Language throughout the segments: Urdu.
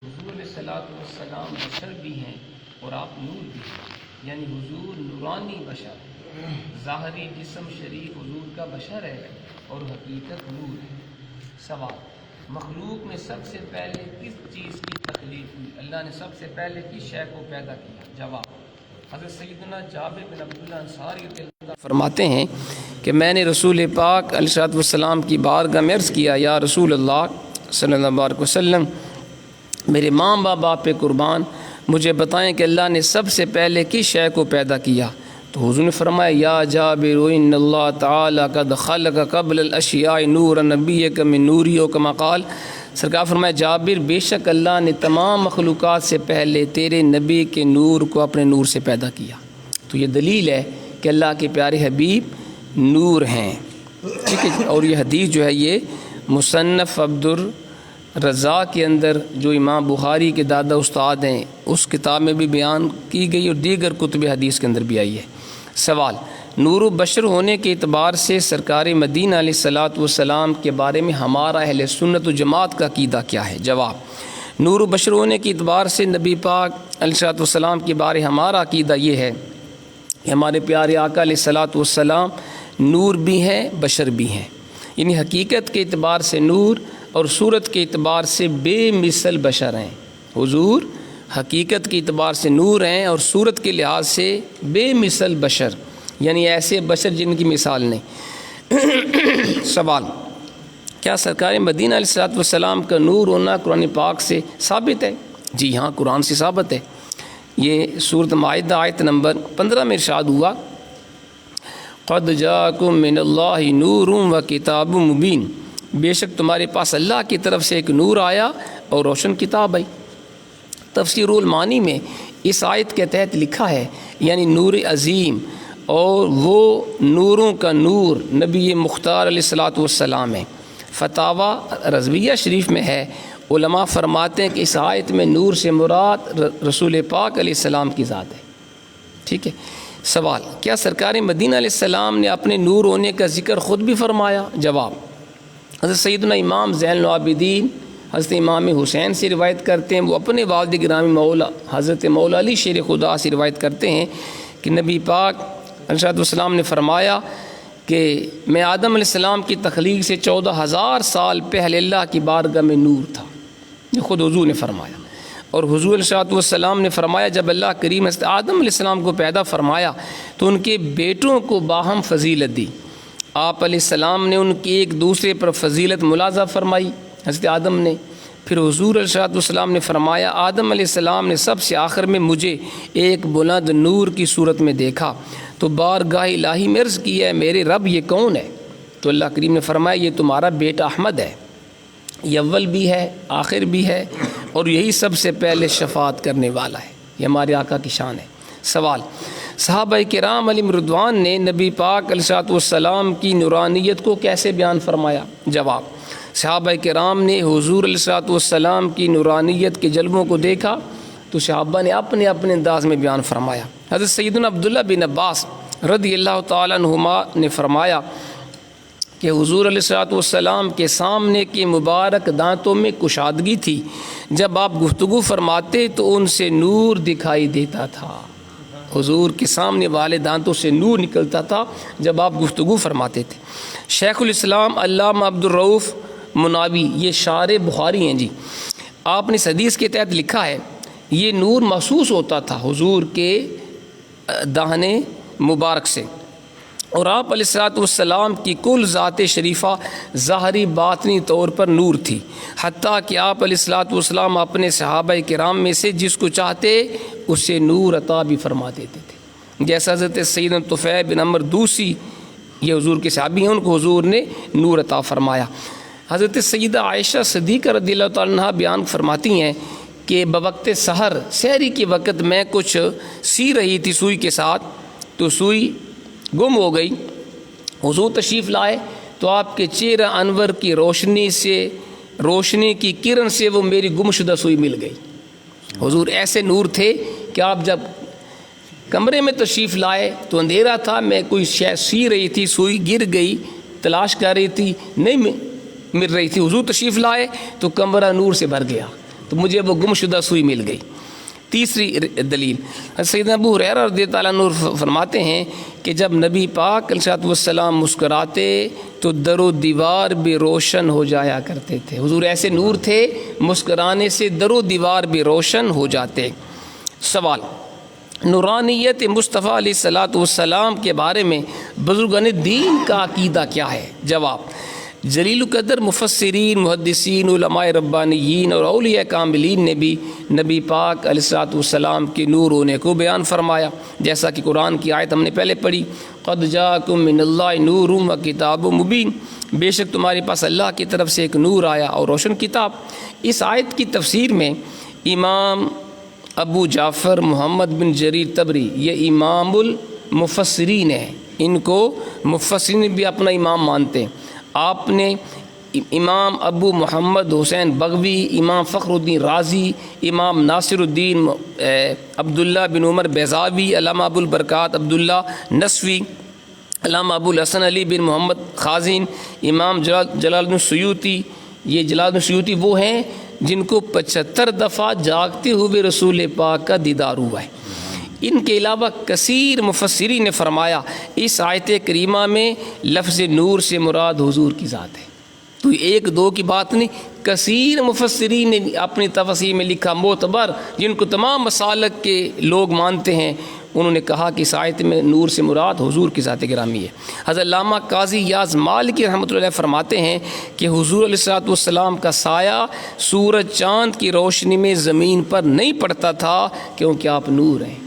حضور علیہ السلام بشر بھی ہیں اور آپ نور بھی ہیں، یعنی حضور نورانی بشر، ظاہری جسم شریف حضور کا بشر ہے اور حقیقت نور ہے۔ سوال: مخلوق میں سب سے پہلے کس چیز کی تخلیق ہوئی؟ اللہ نے سب سے پہلے کس شے کو پیدا کیا؟ جواب: حضرت سیدنا جابر بن عبداللہ انصاری فرماتے ہیں کہ میں نے رسول پاک علیہ السلام کی بارگاہ میں عرض کیا، یا رسول اللہ صلی اللہ علیہ وسلم، میرے ماں باپ پہ قربان، مجھے بتائیں کہ اللہ نے سب سے پہلے کس شے کو پیدا کیا؟ تو حضور نے فرمایا، یا جابر ان اللہ تعالی قد خلق قبل الاشیاء نور نبیک من نوری، کما قال، سرکار فرمایا، جابر بے شک اللہ نے تمام مخلوقات سے پہلے تیرے نبی کے نور کو اپنے نور سے پیدا کیا۔ تو یہ دلیل ہے کہ اللہ کے پیارے حبیب نور ہیں، ٹھیک ہے۔ اور یہ حدیث جو ہے یہ مصنف عبد الرزاق کے اندر، جو امام بخاری کے دادا استاد ہیں، اس کتاب میں بھی بیان کی گئی اور دیگر کتب حدیث کے اندر بھی آئی ہے۔ سوال: نور و بشر ہونے کے اعتبار سے سرکار مدینہ علیہ السلام کے بارے میں ہمارا اہل سنت و جماعت کا عقیدہ کیا ہے؟ جواب: نور و بشر ہونے کے اعتبار سے نبی پاک علیہ السلام کے بارے ہمارا عقیدہ یہ ہے کہ ہمارے پیارے آقا علیہ السلام نور بھی ہیں، بشر بھی ہیں، یعنی حقیقت کے اعتبار سے نور اور صورت کے اعتبار سے بے مثل بشر ہیں۔ حضور حقیقت کے اعتبار سے نور ہیں اور صورت کے لحاظ سے بے مثل بشر، یعنی ایسے بشر جن کی مثال نہیں۔ سوال: کیا سرکار مدینہ علیہ السلام کا نور ہونا قرآن پاک سے ثابت ہے؟ جی ہاں، قرآن سے ثابت ہے۔ یہ سورۃ مائدہ آیت نمبر 15 میں ارشاد ہوا، قد جاءکم من اللہ نور و کتاب مبین، بے شک تمہارے پاس اللہ کی طرف سے ایک نور آیا اور روشن کتاب آئی۔ تفسیر المعانی میں اس آیت کے تحت لکھا ہے، یعنی نور عظیم اور وہ نوروں کا نور نبی مختار علیہ السلام ہے۔ فتاوی رضویہ شریف میں ہے، علماء فرماتے ہیں کہ اس آیت میں نور سے مراد رسول پاک علیہ السلام کی ذات ہے، ٹھیک ہے۔ سوال: کیا سرکار مدینہ علیہ السلام نے اپنے نور ہونے کا ذکر خود بھی فرمایا؟ جواب: حضرت سیدنا امام زین العابدین حضرت امام حسین سے روایت کرتے ہیں، وہ اپنے والد گرامی مولا حضرت مولا علی شیر خدا سے روایت کرتے ہیں کہ نبی پاک علیہ السلام نے فرمایا کہ میں آدم علیہ السلام کی تخلیق سے 14,000 سال پہلے اللہ کی بارگاہ میں نور تھا، یہ خود حضور نے فرمایا۔ اور حضور علیہ السلام نے فرمایا، جب اللہ کریم حضرت آدم علیہ السلام کو پیدا فرمایا تو ان کے بیٹوں کو باہم فضیلت دی۔ آپ علیہ السلام نے ان کی ایک دوسرے پر فضیلت ملاحظہ فرمائی، حضرت آدم نے۔ پھر حضور علیہ السلام نے فرمایا، آدم علیہ السلام نے سب سے آخر میں مجھے ایک بلند نور کی صورت میں دیکھا تو بارگاہ الہی میں عرض کیا، میرے رب یہ کون ہے؟ تو اللہ کریم نے فرمایا، یہ تمہارا بیٹا احمد ہے، یہ اول بھی ہے آخر بھی ہے اور یہی سب سے پہلے شفاعت کرنے والا ہے۔ یہ ہمارے آقا کی شان ہے۔ سوال: صحابہ کرام علیہم رضوان نے نبی پاک علیہ السلام کی نورانیت کو کیسے بیان فرمایا؟ جواب: صحابہ کرام نے حضور علیہ السلام کی نورانیت کے جلووں کو دیکھا تو صحابہ نے اپنے اپنے انداز میں بیان فرمایا۔ حضرت سیدنا عبداللہ بن عباس رضی اللہ تعالیٰ عنہما نے فرمایا کہ حضور علیہ السلام کے سامنے کے مبارک دانتوں میں کشادگی تھی، جب آپ گفتگو فرماتے تو ان سے نور دکھائی دیتا تھا۔ حضور کے سامنے والے دانتوں سے نور نکلتا تھا جب آپ گفتگو فرماتے تھے۔ شیخ الاسلام علامہ عبد الرؤف مناوی، یہ شارح بخاری ہیں جی، آپ نے اس حدیث کے تحت لکھا ہے، یہ نور محسوس ہوتا تھا حضور کے داہنے مبارک سے، اور آپ علیہ السلام کی کل ذات شریفہ ظاہری باطنی طور پر نور تھی، حتیٰ کہ آپ علیہ السلام اپنے صحابہ کرام میں سے جس کو چاہتے اسے نور عطا بھی فرما دیتے تھے، جیسا حضرت سیدنا طفیل بن عمرو دوسی، یہ حضور کے صحابی ہیں، ان کو حضور نے نور عطا فرمایا۔ حضرت سیدہ عائشہ صدیقہ رضی اللہ تعالیٰ عنہا بیان فرماتی ہیں کہ بوقت سحر، سحری کے وقت میں کچھ سی رہی تھی سوئی کے ساتھ، تو سوئی گم ہو گئی، حضور تشریف لائے تو آپ کے چہرہ انور کی روشنی کی کرن سے وہ میری گمشدہ سوئی مل گئی۔ حضور ایسے نور تھے کہ آپ جب کمرے میں تشریف لائے تو اندھیرا تھا، میں کوئی شے سی رہی تھی، سوئی گر گئی، تلاش کر رہی تھی، نہیں مل رہی تھی، حضور تشریف لائے تو کمرہ نور سے بھر گیا، تو مجھے وہ گمشدہ سوئی مل گئی۔ تیسری دلیل، سیدنا ابو ہریرہ رضی اللہ عنہ فرماتے ہیں کہ جب نبی پاک علیہ السلام مسکراتے تو در و دیوار بھی روشن ہو جایا کرتے تھے۔ حضور ایسے نور تھے، مسکرانے سے در و دیوار بھی روشن ہو جاتے۔ سوال، نورانیت مصطفیٰ علیہ السلام کے بارے میں بزرگان دین کا عقیدہ کیا ہے؟ جواب، جلیل القدر مفسرین، محدثین، علماء ربانیین اور اولیاء کاملین نے بھی نبی پاک علیہ السلام کے نور ہونے کو بیان فرمایا، جیسا کہ قرآن کی آیت ہم نے پہلے پڑھی، قد جاءکم من اللہ نور و کتاب مبین، بے شک تمہارے پاس اللہ کی طرف سے ایک نور آیا اور روشن کتاب۔ اس آیت کی تفسیر میں امام ابو جعفر محمد بن جریر طبری، یہ امام المفسرین ہیں، ان کو مفسرین بھی اپنا امام مانتے ہیں۔ آپ نے امام ابو محمد حسین بغوی، امام فخر الدین رازی، امام ناصر الدین عبداللہ بن عمر بیضاوی، علامہ ابو البرکات عبداللہ نسوی، علامہ ابو الحسن علی بن محمد خازن، امام جلال الدین سیوطی، یہ جلال الدین سیوطی وہ ہیں جن کو 75 دفعہ جاگتے ہوئے رسول پاک کا دیدار ہوا ہے۔ ان کے علاوہ کثیر مفسرین نے فرمایا اس آیت کریمہ میں لفظ نور سے مراد حضور کی ذات ہے۔ تو ایک دو کی بات نہیں، کثیر مفسرین نے اپنی تفسیر میں لکھا، معتبر جن کو تمام مسالک کے لوگ مانتے ہیں، انہوں نے کہا کہ اس آیت میں نور سے مراد حضور کی ذات گرامی ہے۔ حضرت علامہ قاضی یاز مالکی رحمۃ اللہ علیہ فرماتے ہیں کہ حضور علیہ السلام کا سایہ سورج چاند کی روشنی میں زمین پر نہیں پڑتا تھا کیونکہ آپ نور ہیں۔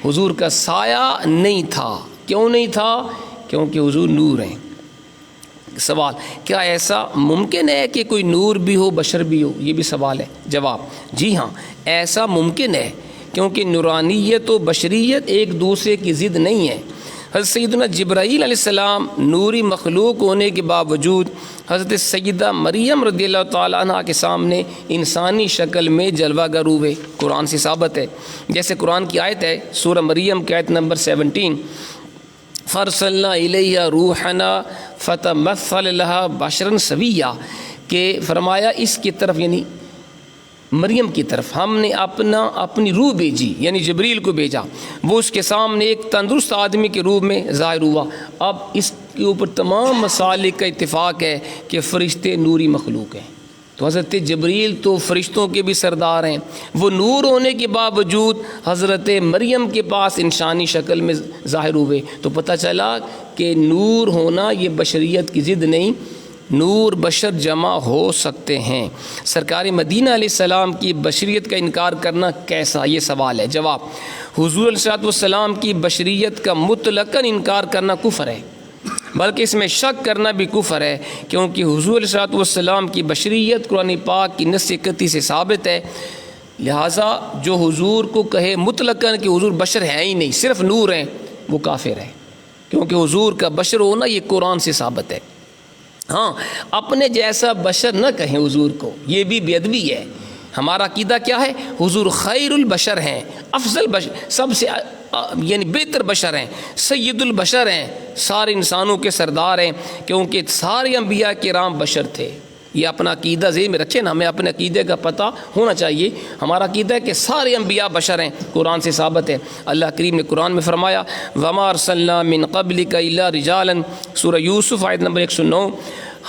حضور کا سایہ نہیں تھا، کیوں نہیں تھا؟ کیونکہ حضور نور ہیں۔ سوال، کیا ایسا ممکن ہے کہ کوئی نور بھی ہو بشر بھی ہو؟ یہ بھی سوال ہے۔ جواب، جی ہاں، ایسا ممکن ہے، کیونکہ نورانیت و بشریت ایک دوسرے کی ضد نہیں ہے۔ حضرت سیدنا جبرائیل علیہ السلام نوری مخلوق ہونے کے باوجود حضرت سیدہ مریم رضی اللہ تعالیٰ عنہ کے سامنے انسانی شکل میں جلوہ گر ہوئے، قرآن سے ثابت ہے۔ جیسے قرآن کی آیت ہے سورہ مریم کی آیت نمبر 17، فَأَرْسَلْنَا إِلَيْهَا رُوحَنَا فَتَمَثَّلَ لَهَا بَشَرًا سَوِيًّا، کہ فرمایا اس کی طرف یعنی مریم کی طرف ہم نے اپنی روح بھیجی، یعنی جبریل کو بھیجا، وہ اس کے سامنے ایک تندرست آدمی کے روح میں ظاہر ہوا۔ اب اس کے اوپر تمام مسالک کا اتفاق ہے کہ فرشتے نوری مخلوق ہیں، تو حضرت جبریل تو فرشتوں کے بھی سردار ہیں، وہ نور ہونے کے باوجود حضرت مریم کے پاس انسانی شکل میں ظاہر ہوئے، تو پتہ چلا کہ نور ہونا یہ بشریت کی ضد نہیں، نور بشر جمع ہو سکتے ہیں۔ سرکار مدینہ علیہ السلام کی بشریت کا انکار کرنا کیسا؟ یہ سوال ہے۔ جواب، حضور علیہ السلام کی بشریت کا مطلقاً انکار کرنا کفر ہے، بلکہ اس میں شک کرنا بھی کفر ہے، کیونکہ حضور علیہ السلام کی بشریت قرآن پاک کی نص قطعی سے ثابت ہے۔ لہٰذا جو حضور کو کہے مطلقاً کہ حضور بشر ہے ہی نہیں، صرف نور ہیں، وہ کافر ہے، کیونکہ حضور کا بشر ہونا یہ قرآن سے ثابت ہے۔ ہاں، اپنے جیسا بشر نہ کہیں حضور کو، یہ بھی بے ادبی ہے۔ ہمارا عقیدہ کیا ہے؟ حضور خیر البشر ہیں، افضل بشر، سب سے یعنی بہتر بشر ہیں، سید البشر ہیں، سارے انسانوں کے سردار ہیں، کیونکہ سارے انبیاء کرام بشر تھے۔ یہ اپنا عقیدہ ذہن میں رکھیں نا، ہمیں اپنے عقیدے کا پتہ ہونا چاہیے۔ ہمارا عقیدہ ہے کہ سارے انبیاء بشر ہیں، قرآن سے ثابت ہے۔ اللہ کریم نے قرآن میں فرمایا وَمَا أَرْسَلْنَا مِن قَبْلِكَ إِلَّا رِجَالًا، سورہ یوسف آیت نمبر 109،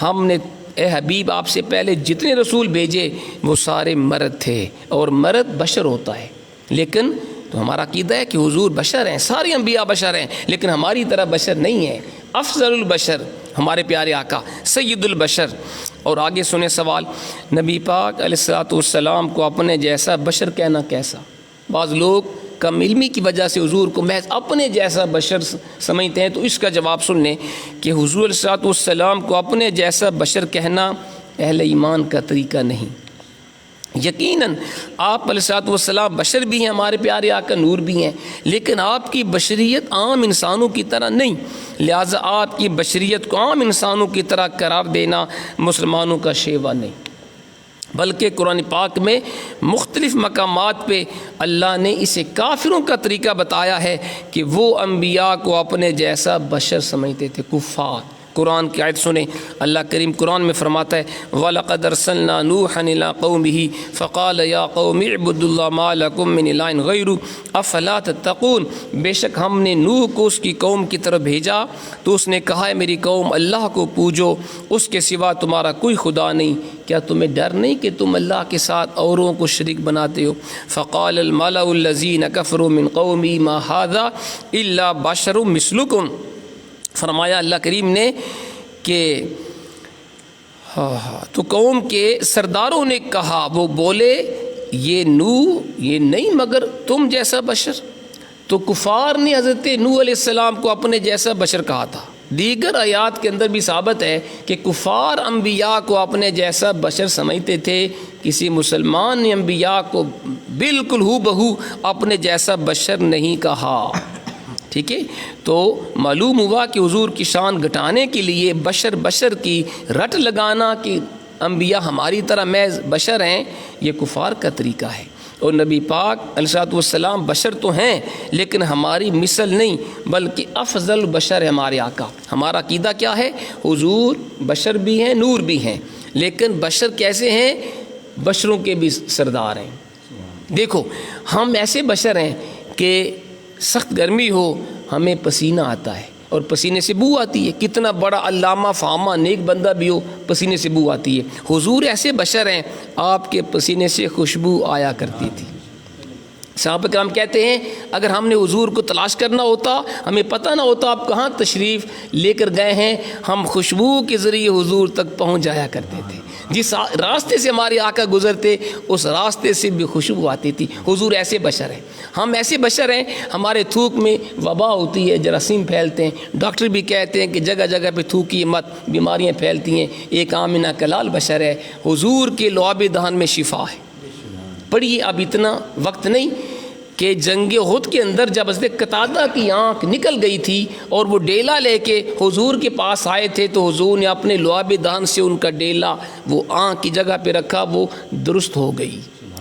ہم نے اے حبیب آپ سے پہلے جتنے رسول بھیجے وہ سارے مرد تھے، اور مرد بشر ہوتا ہے، لیکن تو ہمارا عقیدہ ہے کہ حضور بشر ہیں، سارے انبیاء بشر ہیں، لیکن ہماری طرح بشر نہیں ہیں۔ افضل البشر ہمارے پیارے آقا، سید البشر۔ اور آگے سنیں سوال، نبی پاک علیہ السلام کو اپنے جیسا بشر کہنا کیسا؟ بعض لوگ کم علمی کی وجہ سے حضور کو محض اپنے جیسا بشر سمجھتے ہیں، تو اس کا جواب سن لیں کہ حضور علیہ السلام کو اپنے جیسا بشر کہنا اہل ایمان کا طریقہ نہیں۔ یقیناً آپ علیہ السلام بشر بھی ہیں، ہمارے پیارے آقا نور بھی ہیں، لیکن آپ کی بشریت عام انسانوں کی طرح نہیں، لہٰذا آپ کی بشریت کو عام انسانوں کی طرح قرار دینا مسلمانوں کا شیوا نہیں، بلکہ قرآن پاک میں مختلف مقامات پہ اللہ نے اسے کافروں کا طریقہ بتایا ہے کہ وہ انبیاء کو اپنے جیسا بشر سمجھتے تھے، کفار۔ قرآن کی آیت سنیں، اللہ کریم قرآن میں فرماتا ہے وَلَقَدْ أَرْسَلْنَا نُوحًا إِلَىٰ قَوْمِهِ فَقَالَ يَا قَوْمِ اعْبُدُوا اللَّهَ مَا لَكُم مِّنْ إِلَٰهٍ غَيْرُهُ أَفَلَا تَتَّقُونَ، بے شک ہم نے نوح کو اس کی قوم کی طرف بھیجا تو اس نے کہا ہے میری قوم اللہ کو پوجو، اس کے سوا تمہارا کوئی خدا نہیں، کیا تمہیں ڈر نہیں کہ تم اللہ کے ساتھ اوروں کو شریک بناتے ہو؟ فَقَالَ الْمَلَأُ الَّذِينَ كَفَرُوا مِنْ قَوْمِهِ مَا هَٰذَا إِلَّا بَشَرٌ مِثْلُكُمْ، فرمایا اللہ کریم نے کہ تو قوم کے سرداروں نے کہا، وہ بولے یہ نوح یہ نہیں مگر تم جیسا بشر۔ تو کفار نے حضرت نوح علیہ السلام کو اپنے جیسا بشر کہا تھا۔ دیگر آیات کے اندر بھی ثابت ہے کہ کفار انبیاء کو اپنے جیسا بشر سمجھتے تھے، کسی مسلمان نے انبیاء کو بالکل ہو بہو اپنے جیسا بشر نہیں کہا، ٹھیک ہے۔ تو معلوم ہوا کہ حضور کی شان گھٹانے کے لیے بشر کی رٹ لگانا کہ انبیاء ہماری طرح محض بشر ہیں، یہ کفار کا طریقہ ہے۔ اور نبی پاک علیہ السلام بشر تو ہیں لیکن ہماری مثل نہیں بلکہ افضل بشر ہے ہمارے آقا۔ ہمارا عقیدہ کیا ہے؟ حضور بشر بھی ہیں نور بھی ہیں، لیکن بشر کیسے ہیں؟ بشروں کے بھی سردار ہیں۔ دیکھو ہم ایسے بشر ہیں کہ سخت گرمی ہو ہمیں پسینہ آتا ہے اور پسینے سے بو آتی ہے، کتنا بڑا علامہ فہامہ نیک بندہ بھی ہو پسینے سے بو آتی ہے۔ حضور ایسے بشر ہیں آپ کے پسینے سے خوشبو آیا کرتی تھی۔ صحابہ کرام کہتے ہیں اگر ہم نے حضور کو تلاش کرنا ہوتا، ہمیں پتہ نہ ہوتا آپ کہاں تشریف لے کر گئے ہیں، ہم خوشبو کے ذریعے حضور تک پہنچ جایا کرتے تھے۔ جس راستے سے ہمارے آقا گزرتے اس راستے سے بھی خوشبو آتی تھی۔ حضور ایسے بشر ہیں، ہم ایسے بشر ہیں ہمارے تھوک میں وبا ہوتی ہے، جراثیم پھیلتے ہیں، ڈاکٹر بھی کہتے ہیں کہ جگہ جگہ پہ تھوکیے مت، بیماریاں پھیلتی ہیں۔ ایک آمنہ کلال بشر ہے، حضور کے لعاب دہن میں شفا ہے۔ پڑھیے، اب اتنا وقت نہیں کہ جنگ احد کے اندر جب حضرت قتادہ کی آنکھ نکل گئی تھی اور وہ ڈیلا لے کے حضور کے پاس آئے تھے تو حضور نے اپنے لعاب دہن سے ان کا ڈیلا وہ آنکھ کی جگہ پہ رکھا، وہ درست ہو گئی۔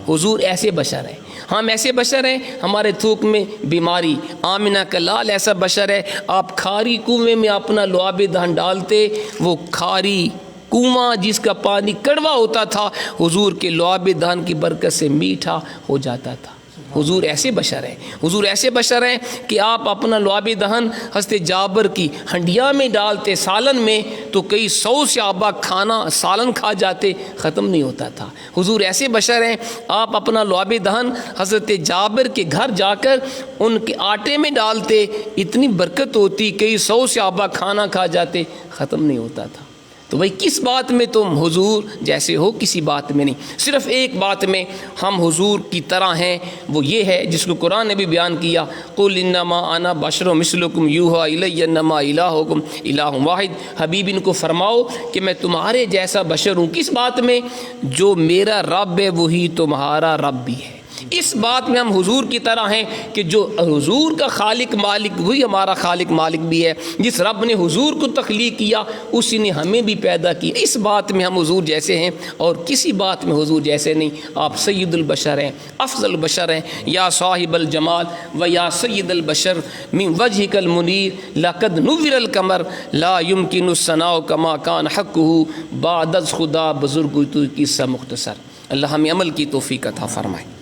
حضور ایسے بشر ہیں، ہم ایسے بشر ہیں ہمارے تھوک میں بیماری۔ آمنہ کا لال ایسا بشر ہے، آپ کھاری کنویں میں اپنا لعاب دہن ڈالتے، وہ کھاری کنواں جس کا پانی کڑوا ہوتا تھا حضور کے لعاب دہن کی برکت سے میٹھا ہو جاتا تھا۔ حضور ایسے بشر ہیں، حضور ایسے بشر ہیں کہ آپ اپنا لعاب دہن حضرت جابر کی ہنڈیا میں ڈالتے سالن میں تو کئی 100 صحابہ کھانا سالن کھا جاتے، ختم نہیں ہوتا تھا۔ حضور ایسے بشر ہیں، آپ اپنا لعاب دہن حضرت جابر کے گھر جا کر ان کے آٹے میں ڈالتے، اتنی برکت ہوتی، کئی 100 صحابہ کھانا کھا جاتے، ختم نہیں ہوتا تھا۔ تو بھائی کس بات میں تم حضور جیسے ہو؟ کسی بات میں نہیں، صرف ایک بات میں ہم حضور کی طرح ہیں، وہ یہ ہے جس کو قرآن نے بھی بیان کیا، قل انما انا بشر مثلکم یوحی الی انما الہکم الہ واحد۔ حبیب ان کو فرماؤ کہ میں تمہارے جیسا بشر ہوں۔ کس بات میں؟ جو میرا رب ہے وہی تمہارا رب بھی ہے۔ اس بات میں ہم حضور کی طرح ہیں کہ جو حضور کا خالق مالک وہی ہمارا خالق مالک بھی ہے۔ جس رب نے حضور کو تخلیق کیا اسی نے ہمیں بھی پیدا کیا۔ اس بات میں ہم حضور جیسے ہیں اور کسی بات میں حضور جیسے نہیں۔ آپ سید البشر ہیں، افضل البشر ہیں۔ یا صاحب الجمال و یا سید البشر من وجهک المنیر لقد نور القمر لا يمکن الثناء کما کان حقہ بعد از خدا بزرگ کی قصہ مختصر۔ اللہ ہمیں عمل کی توفیق عطا فرمائے۔